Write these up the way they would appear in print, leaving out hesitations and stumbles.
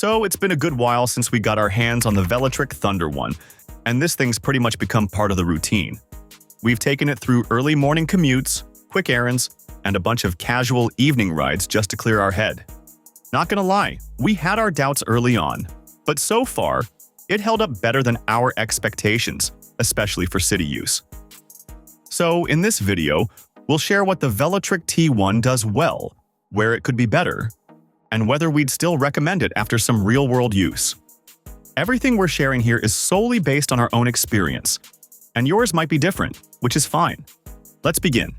So it's been a good while since we got our hands on the Velotric Thunder one, and this thing's pretty much become part of the routine. We've taken it through early morning commutes, quick errands, and a bunch of casual evening rides just to clear our head. Not gonna lie, we had our doubts early on, but so far, it held up better than our expectations, especially for city use. So in this video, we'll share what the Velotric T1 does well, where it could be better, and whether we'd still recommend it after some real-world use. Everything we're sharing here is solely based on our own experience, and yours might be different, which is fine. Let's begin.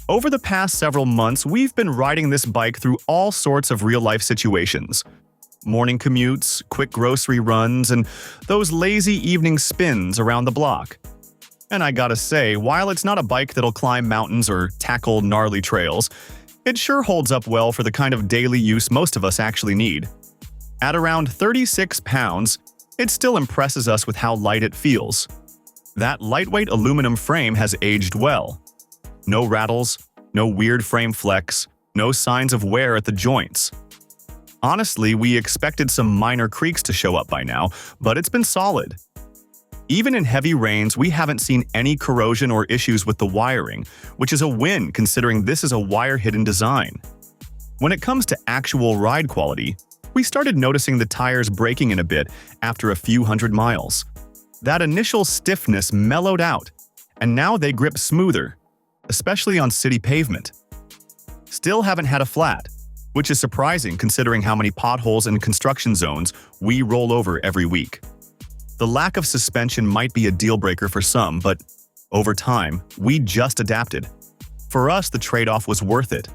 Over the past several months, we've been riding this bike through all sorts of real-life situations. Morning commutes, quick grocery runs, and those lazy evening spins around the block. And I gotta say, while it's not a bike that'll climb mountains or tackle gnarly trails, it sure holds up well for the kind of daily use most of us actually need. At around 36 pounds, it still impresses us with how light it feels. That lightweight aluminum frame has aged well. No rattles, no weird frame flex, no signs of wear at the joints. Honestly, we expected some minor creaks to show up by now, but it's been solid. Even in heavy rains, we haven't seen any corrosion or issues with the wiring, which is a win considering this is a wire-hidden design. When it comes to actual ride quality, we started noticing the tires breaking in a bit after a few hundred miles. That initial stiffness mellowed out, and now they grip smoother, especially on city pavement. Still haven't had a flat, which is surprising considering how many potholes and construction zones we roll over every week. The lack of suspension might be a deal-breaker for some, but over time, we just adapted. For us, the trade-off was worth it.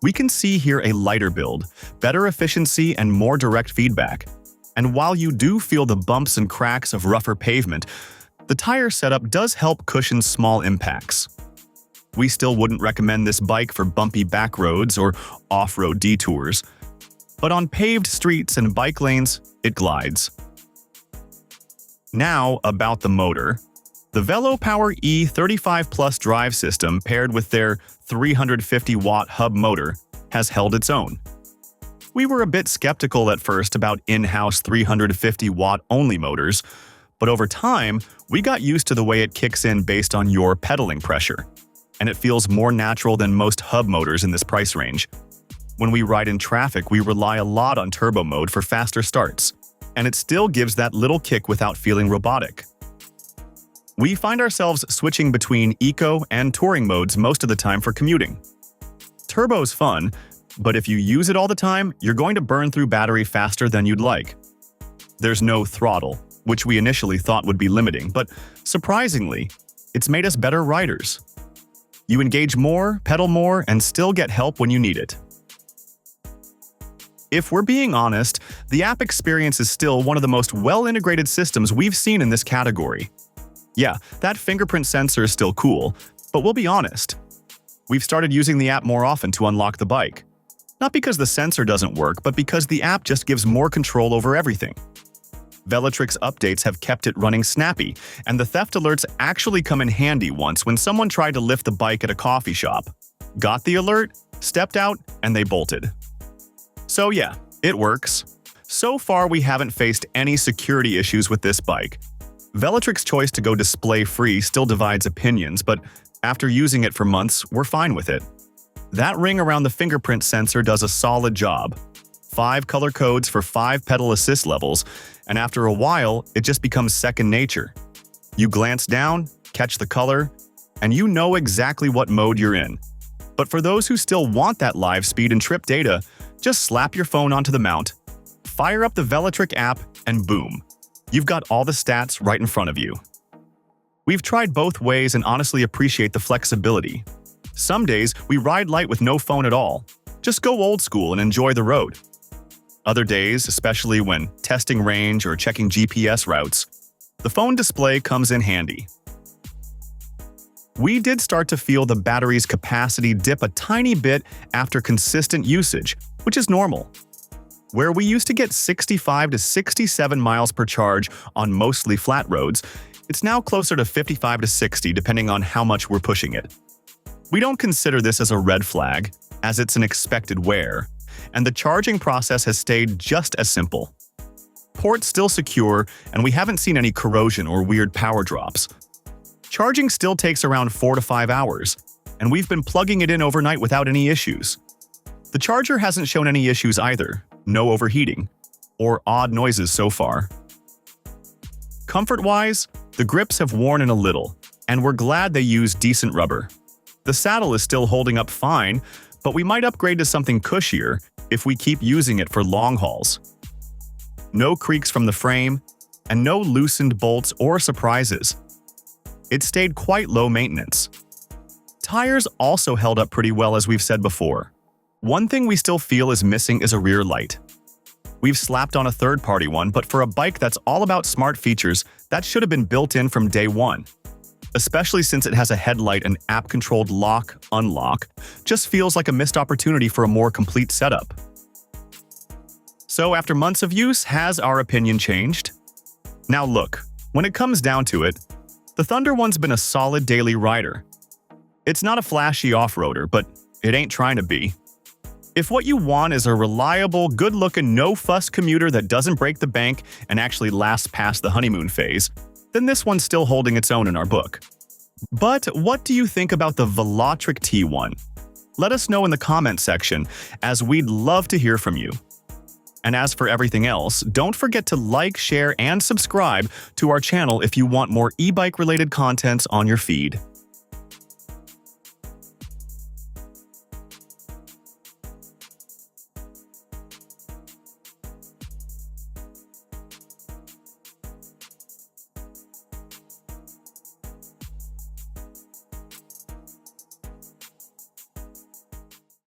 We can see here a lighter build, better efficiency, and more direct feedback. And while you do feel the bumps and cracks of rougher pavement, the tire setup does help cushion small impacts. We still wouldn't recommend this bike for bumpy back roads or off-road detours, but on paved streets and bike lanes, it glides. Now, about the motor. The VeloPower E35 Plus drive system paired with their 350-watt hub motor has held its own. We were a bit skeptical at first about in-house 350-watt only motors, but over time, we got used to the way it kicks in based on your pedaling pressure, and it feels more natural than most hub motors in this price range. When we ride in traffic, we rely a lot on turbo mode for faster starts, and it still gives that little kick without feeling robotic. We find ourselves switching between eco and touring modes most of the time for commuting. Turbo's fun, but if you use it all the time, you're going to burn through battery faster than you'd like. There's no throttle, which we initially thought would be limiting, but surprisingly, it's made us better riders. You engage more, pedal more, and still get help when you need it. If we're being honest, the app experience is still one of the most well-integrated systems we've seen in this category. Yeah, that fingerprint sensor is still cool, but we'll be honest. We've started using the app more often to unlock the bike. Not because the sensor doesn't work, but because the app just gives more control over everything. Velotric's updates have kept it running snappy, and the theft alerts actually come in handy once when someone tried to lift the bike at a coffee shop. Got the alert, stepped out, and they bolted. So yeah, it works. So far, we haven't faced any security issues with this bike. Velotric's choice to go display-free still divides opinions, but after using it for months, we're fine with it. That ring around the fingerprint sensor does a solid job. 5 color codes for 5 pedal assist levels, and after a while, it just becomes second nature. You glance down, catch the color, and you know exactly what mode you're in. But for those who still want that live speed and trip data, just slap your phone onto the mount, fire up the Velotric app, and boom, you've got all the stats right in front of you. We've tried both ways and honestly appreciate the flexibility. Some days, we ride light with no phone at all. Just go old school and enjoy the road. Other days, especially when testing range or checking GPS routes, the phone display comes in handy. We did start to feel the battery's capacity dip a tiny bit after consistent usage, which is normal. Where we used to get 65 to 67 miles per charge on mostly flat roads, it's now closer to 55 to 60 depending on how much we're pushing it. We don't consider this as a red flag, as it's an expected wear, and the charging process has stayed just as simple. Port's still secure, and we haven't seen any corrosion or weird power drops. Charging still takes around 4 to 5 hours, and we've been plugging it in overnight without any issues. The charger hasn't shown any issues either, no overheating, or odd noises so far. Comfort-wise, the grips have worn in a little, and we're glad they use decent rubber. The saddle is still holding up fine, but we might upgrade to something cushier if we keep using it for long hauls. No creaks from the frame, and no loosened bolts or surprises. It stayed quite low maintenance. Tires also held up pretty well, as we've said before. One thing we still feel is missing is a rear light. We've slapped on a third-party one, but for a bike that's all about smart features, that should have been built in from day one. Especially since it has a headlight and app-controlled lock, unlock, just feels like a missed opportunity for a more complete setup. So after months of use, has our opinion changed? Now look, when it comes down to it, the Thunder one's been a solid daily rider. It's not a flashy off-roader, but it ain't trying to be. If what you want is a reliable, good-looking, no-fuss commuter that doesn't break the bank and actually lasts past the honeymoon phase, then this one's still holding its own in our book. But what do you think about the Velotric T1? Let us know in the comment section, as we'd love to hear from you. And as for everything else, don't forget to like, share, and subscribe to our channel if you want more e-bike related contents on your feed.